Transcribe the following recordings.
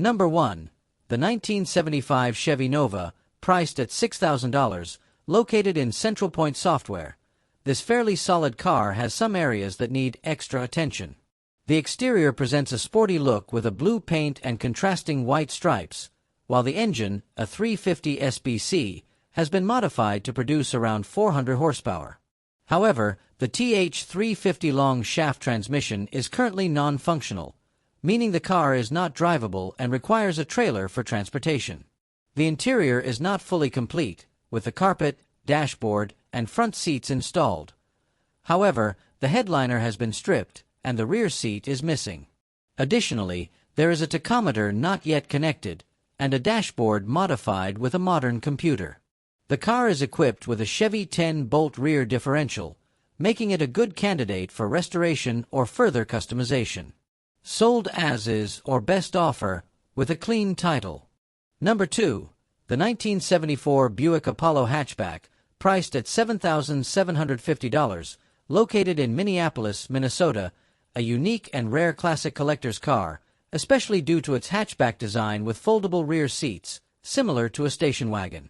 Number 1. The 1975 Chevy Nova, priced at $6,000, located in Central Point Software. This fairly solid car has some areas that need extra attention. The exterior presents a sporty look with a blue paint and contrasting white stripes, while the engine, a 350 SBC, has been modified to produce around 400 horsepower. However, the TH350 long shaft transmission is currently non-functional, meaning the car is not drivable and requires a trailer for transportation. The interior is not fully complete, with the carpet, dashboard, and front seats installed. However, the headliner has been stripped, and the rear seat is missing. Additionally, there is a tachometer not yet connected, and a dashboard modified with a modern computer. The car is equipped with a Chevy 10-bolt rear differential, making it a good candidate for restoration or further customization. Sold as is or best offer, with a clean title. Number 2. The 1974 Buick Apollo hatchback, priced at $7,750, located in Minneapolis, Minnesota, a unique and rare classic collector's car, especially due to its hatchback design with foldable rear seats, similar to a station wagon.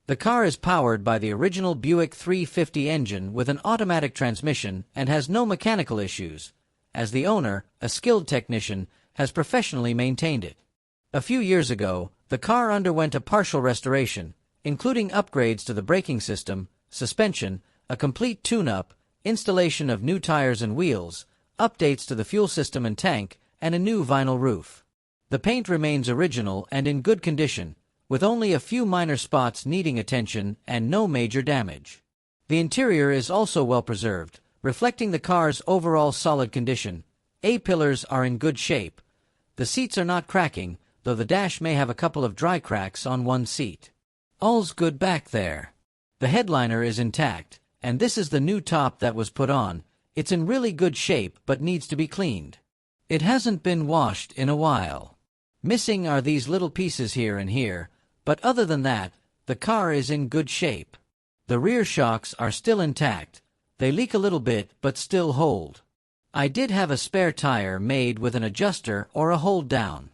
The car is powered by the original Buick 350 engine with an automatic transmission and has no mechanical issues, as the owner, a skilled technician, has professionally maintained it. A few years ago, the car underwent a partial restoration, including upgrades to the braking system, suspension, a complete tune-up, installation of new tires and wheels, updates to the fuel system and tank, and a new vinyl roof. The paint remains original and in good condition, with only a few minor spots needing attention and no major damage. The interior is also well preserved, reflecting the car's overall solid condition. A-pillars are in good shape. The seats are not cracking, though the dash may have a couple of dry cracks on one seat. All's good back there. The headliner is intact, and this is the new top that was put on. It's in really good shape but needs to be cleaned. It hasn't been washed in a while. Missing are these little pieces here and here, but other than that, the car is in good shape. The rear shocks are still intact. They leak a little bit but still hold. I did have a spare tire made with an adjuster or a hold down.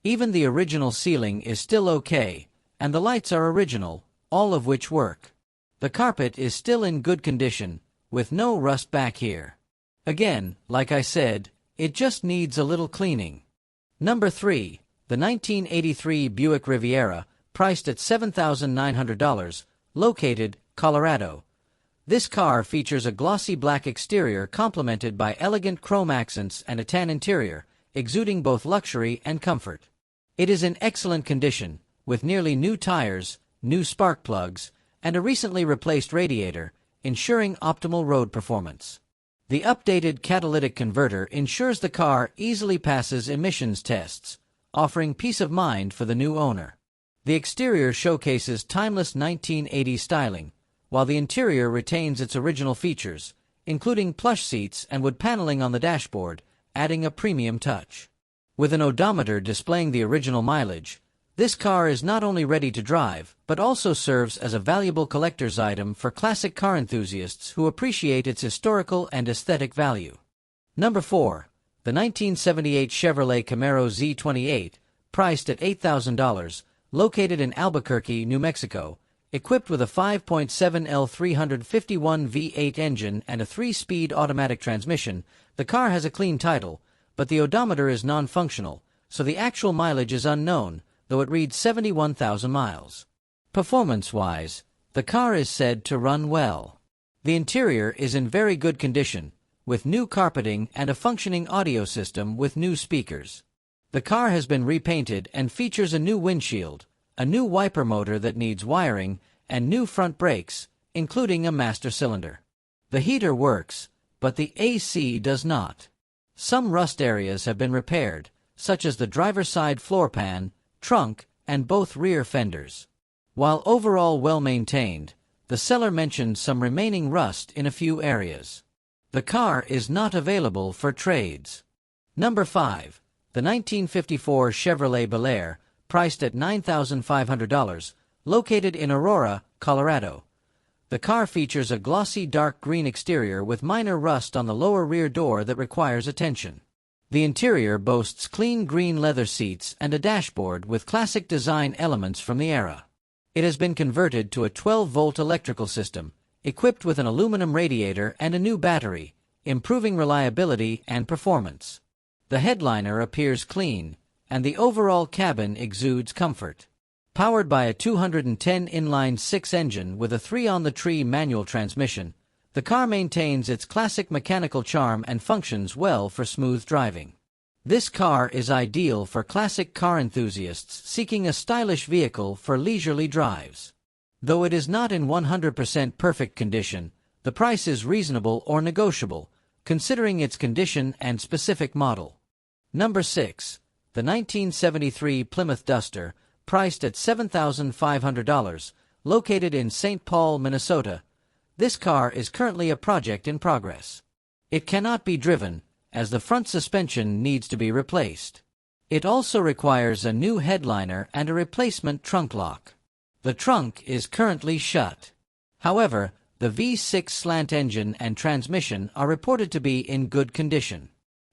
Even the original ceiling is still okay, and the lights are original, all of which work. The carpet is still in good condition, with no rust back here. Again, like I said, it just needs a little cleaning. Number 3. The 1983 Buick Riviera, priced at $7,900, located, Colorado. This car features a glossy black exterior complemented by elegant chrome accents and a tan interior, exuding both luxury and comfort. It is in excellent condition, with nearly new tires, new spark plugs, and a recently replaced radiator, ensuring optimal road performance. The updated catalytic converter ensures the car easily passes emissions tests, offering peace of mind for the new owner. The exterior showcases timeless 1980s styling, while the interior retains its original features, including plush seats and wood paneling on the dashboard, adding a premium touch. With an odometer displaying the original mileage, this car is not only ready to drive, but also serves as a valuable collector's item for classic car enthusiasts who appreciate its historical and aesthetic value. Number 4. The 1978 Chevrolet Camaro Z28, priced at $8,000, located in Albuquerque, New Mexico, equipped with a 5.7L 351 V8 engine and a 3-speed automatic transmission. The car has a clean title, but the odometer is non-functional, so the actual mileage is unknown, though it reads 71,000 miles. Performance-wise, the car is said to run well. The interior is in very good condition, with new carpeting and a functioning audio system with new speakers. The car has been repainted and features a new windshield, a new wiper motor that needs wiring, and new front brakes, including a master cylinder. The heater works, but the AC does not. Some rust areas have been repaired, such as the driver's side floor pan, trunk, and both rear fenders. While overall well-maintained, the seller mentioned some remaining rust in a few areas. The car is not available for trades. Number 5. The 1954 Chevrolet Bel Air, priced at $9,500, located in Aurora, Colorado. The car features a glossy dark green exterior with minor rust on the lower rear door that requires attention. The interior boasts clean green leather seats and a dashboard with classic design elements from the era. It has been converted to a 12-volt electrical system, equipped with an aluminum radiator and a new battery, improving reliability and performance. The headliner appears clean, and the overall cabin exudes comfort. Powered by a 210 inline-6 engine with a 3-on-the-tree manual transmission, the car maintains its classic mechanical charm and functions well for smooth driving. This car is ideal for classic car enthusiasts seeking a stylish vehicle for leisurely drives. Though it is not in 100% perfect condition, the price is reasonable or negotiable, considering its condition and specific model. Number 6. The 1973 Plymouth Duster, priced at $7,500, located in St. Paul, Minnesota. This car is currently a project in progress. It cannot be driven, as the front suspension needs to be replaced. It also requires a new headliner and a replacement trunk lock. The trunk is currently shut. However, the V6 slant engine and transmission are reported to be in good condition.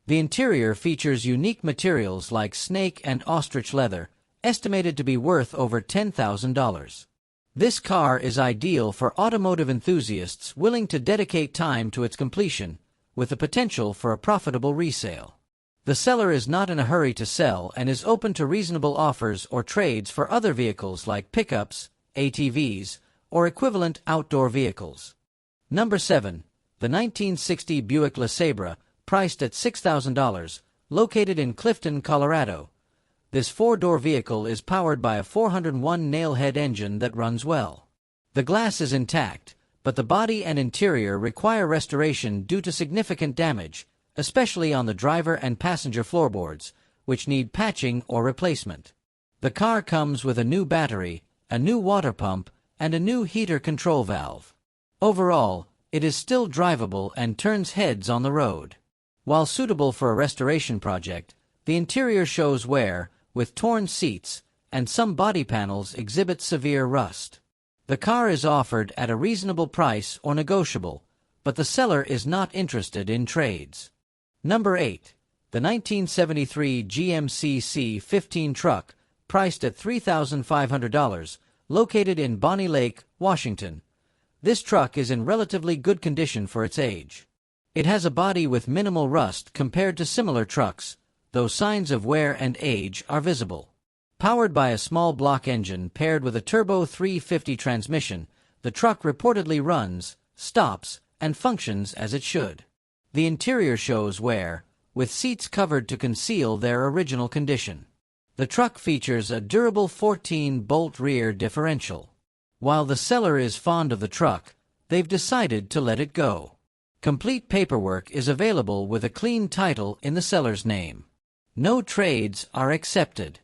The interior features unique materials like snake and ostrich leather, estimated to be worth over $10,000. This car is ideal for automotive enthusiasts willing to dedicate time to its completion, with the potential for a profitable resale. The seller is not in a hurry to sell and is open to reasonable offers or trades for other vehicles like pickups, ATVs, or equivalent outdoor vehicles. Number 7. The 1960 Buick LeSabre, priced at $6,000, located in Clifton, Colorado. This 4-door vehicle is powered by a 401 nail-head engine that runs well. The glass is intact, but the body and interior require restoration due to significant damage, especially on the driver and passenger floorboards, which need patching or replacement. The car comes with a new battery, a new water pump, and a new heater control valve. Overall, it is still drivable and turns heads on the road. While suitable for a restoration project, the interior shows wear, with torn seats, and some body panels exhibit severe rust. The car is offered at a reasonable price or negotiable, but the seller is not interested in trades. Number 8. The 1973 GMC C15 truck, priced at $3,500, located in Bonney Lake, Washington. This truck is in relatively good condition for its age. It has a body with minimal rust compared to similar trucks, though signs of wear and age are visible. Powered by a small block engine paired with a turbo 350 transmission, the truck reportedly runs, stops, and functions as it should. The interior shows wear, with seats covered to conceal their original condition. The truck features a durable 14-bolt rear differential. While the seller is fond of the truck, they've decided to let it go. Complete paperwork is available with a clean title in the seller's name. No trades are accepted.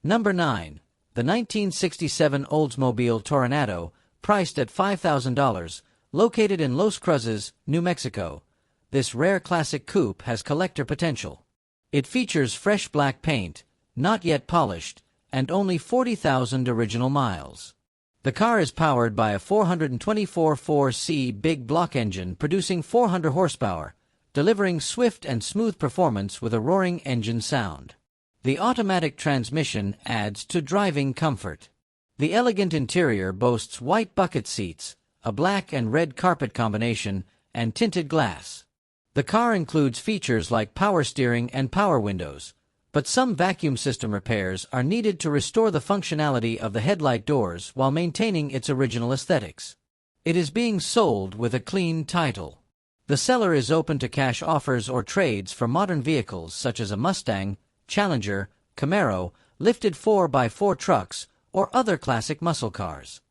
Number 9. The 1967 Oldsmobile Toronado, priced at $5,000, located in Los Cruces, New Mexico. This rare classic coupe has collector potential. It features fresh black paint, not yet polished, and only 40,000 original miles. The car is powered by a 424 4C big block engine producing 400 horsepower, delivering swift and smooth performance with a roaring engine sound. The automatic transmission adds to driving comfort. The elegant interior boasts white bucket seats, a black and red carpet combination, and tinted glass. The car includes features like power steering and power windows, but some vacuum system repairs are needed to restore the functionality of the headlight doors while maintaining its original aesthetics. It is being sold with a clean title. The seller is open to cash offers or trades for modern vehicles such as a Mustang, Challenger, Camaro, lifted 4x4 trucks, or other classic muscle cars.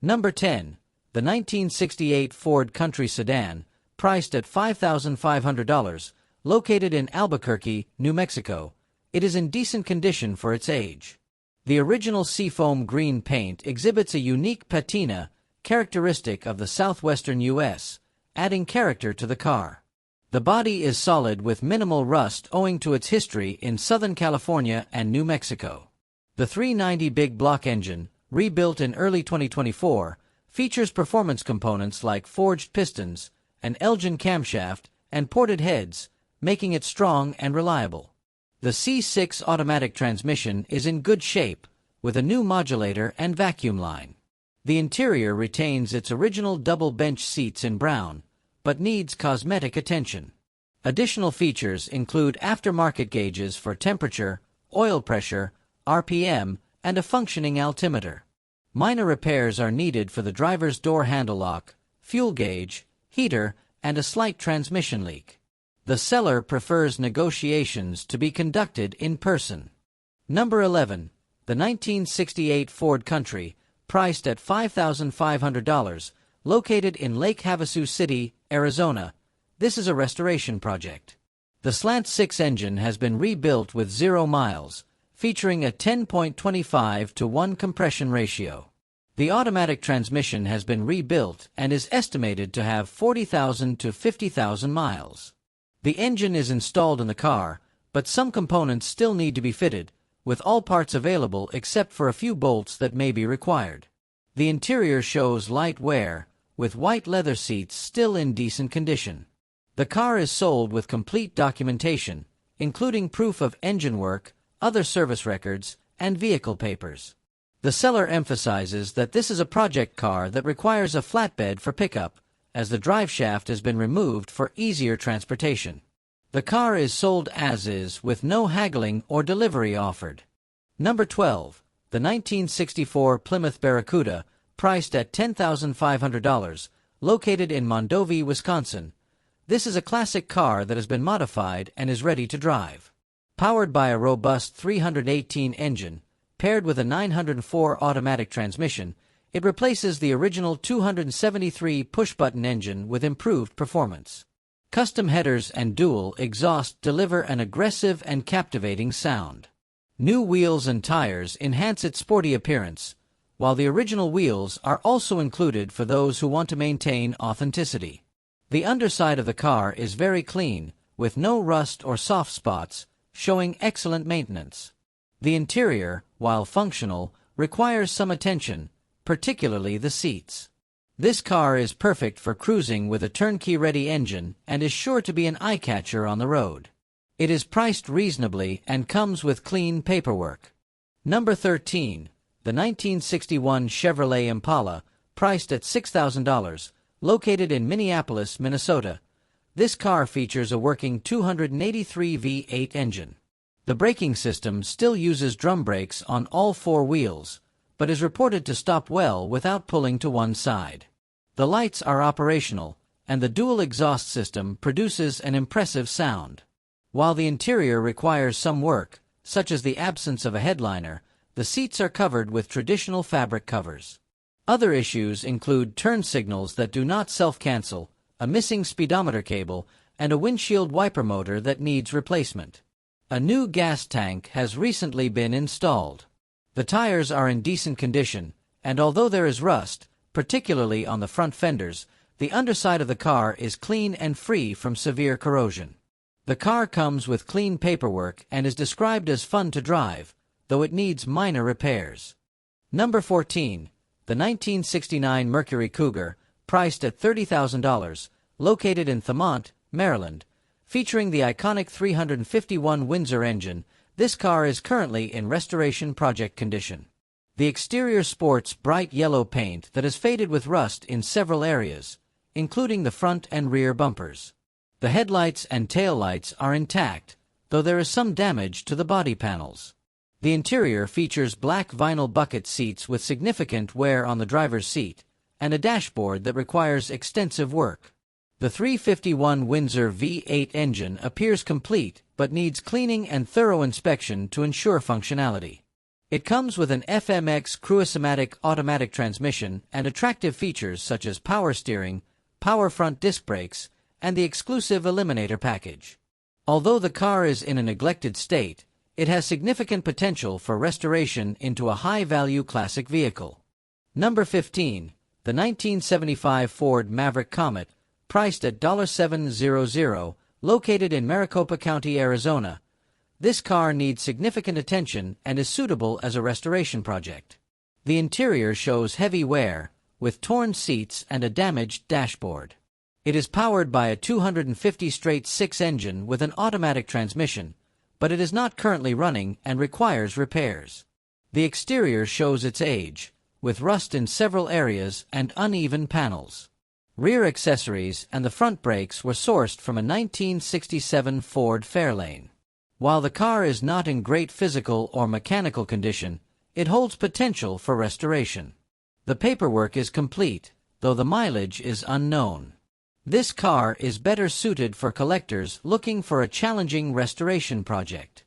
Number 10. The 1968 Ford Country Sedan, priced at $5,500, located in Albuquerque, New Mexico. It is in decent condition for its age. The original seafoam green paint exhibits a unique patina, characteristic of the southwestern U.S., adding character to the car. The body is solid with minimal rust owing to its history in Southern California and New Mexico. The 390 big block engine, rebuilt in early 2024, features performance components like forged pistons, an Elgin camshaft, and ported heads, making it strong and reliable. The C6 automatic transmission is in good shape, with a new modulator and vacuum line. The interior retains its original double bench seats in brown, but needs cosmetic attention. Additional features include aftermarket gauges for temperature, oil pressure, RPM, and a functioning altimeter. Minor repairs are needed for the driver's door handle lock, fuel gauge, heater, and a slight transmission leak. The seller prefers negotiations to be conducted in person. Number 11. The 1968 Ford Country, priced at $5,500, located in Lake Havasu City, Arizona. This is a restoration project. The Slant 6 engine has been rebuilt with 0 miles, featuring a 10.25:1 compression ratio. The automatic transmission has been rebuilt and is estimated to have 40,000 to 50,000 miles. The engine is installed in the car, but some components still need to be fitted, with all parts available except for a few bolts that may be required. The interior shows light wear, with white leather seats still in decent condition. The car is sold with complete documentation, including proof of engine work, other service records, and vehicle papers. The seller emphasizes that this is a project car that requires a flatbed for pickup, as the driveshaft has been removed for easier transportation. The car is sold as is with no haggling or delivery offered. Number 12. The 1964 Plymouth Barracuda, priced at $10,500, located in Mondovi, Wisconsin. This is a classic car that has been modified and is ready to drive. Powered by a robust 318 engine, paired with a 904 automatic transmission, it replaces the original 273 push-button engine with improved performance. Custom headers and dual exhaust deliver an aggressive and captivating sound. New wheels and tires enhance its sporty appearance, while the original wheels are also included for those who want to maintain authenticity. The underside of the car is very clean, with no rust or soft spots, showing excellent maintenance. The interior, while functional, requires some attention, particularly the seats. This car is perfect for cruising with a turnkey-ready engine and is sure to be an eye-catcher on the road. It is priced reasonably and comes with clean paperwork. Number 13. The 1961 Chevrolet Impala, priced at $6,000, located in Minneapolis, Minnesota. This car features a working 283 V8 engine. The braking system still uses drum brakes on all 4 wheels, but is reported to stop well without pulling to one side. The lights are operational, and the dual exhaust system produces an impressive sound. While the interior requires some work, such as the absence of a headliner, the seats are covered with traditional fabric covers. Other issues include turn signals that do not self-cancel, a missing speedometer cable, and a windshield wiper motor that needs replacement. A new gas tank has recently been installed. The tires are in decent condition, and although there is rust, particularly on the front fenders, the underside of the car is clean and free from severe corrosion. The car comes with clean paperwork and is described as fun to drive, though it needs minor repairs. Number 14. The 1969 Mercury Cougar, priced at $30,000, located in Thomont, Maryland. Featuring the iconic 351 Windsor engine, this car is currently in restoration project condition. The exterior sports bright yellow paint that has faded with rust in several areas, including the front and rear bumpers. The headlights and taillights are intact, though there is some damage to the body panels. The interior features black vinyl bucket seats with significant wear on the driver's seat, and a dashboard that requires extensive work. The 351 Windsor V8 engine appears complete but needs cleaning and thorough inspection to ensure functionality. It comes with an FMX Cruise-O-Matic automatic transmission and attractive features such as power steering, power front disc brakes, and the exclusive Eliminator package. Although the car is in a neglected state, it has significant potential for restoration into a high-value classic vehicle. Number 15. The 1975 Ford Maverick Comet, priced at $700, located in Maricopa County, Arizona. This car needs significant attention and is suitable as a restoration project. The interior shows heavy wear, with torn seats and a damaged dashboard. It is powered by a 250 straight-six engine with an automatic transmission, but it is not currently running and requires repairs. The exterior shows its age, with rust in several areas and uneven panels. Rear accessories and the front brakes were sourced from a 1967 Ford Fairlane. While the car is not in great physical or mechanical condition, it holds potential for restoration. The paperwork is complete, though the mileage is unknown. This car is better suited for collectors looking for a challenging restoration project.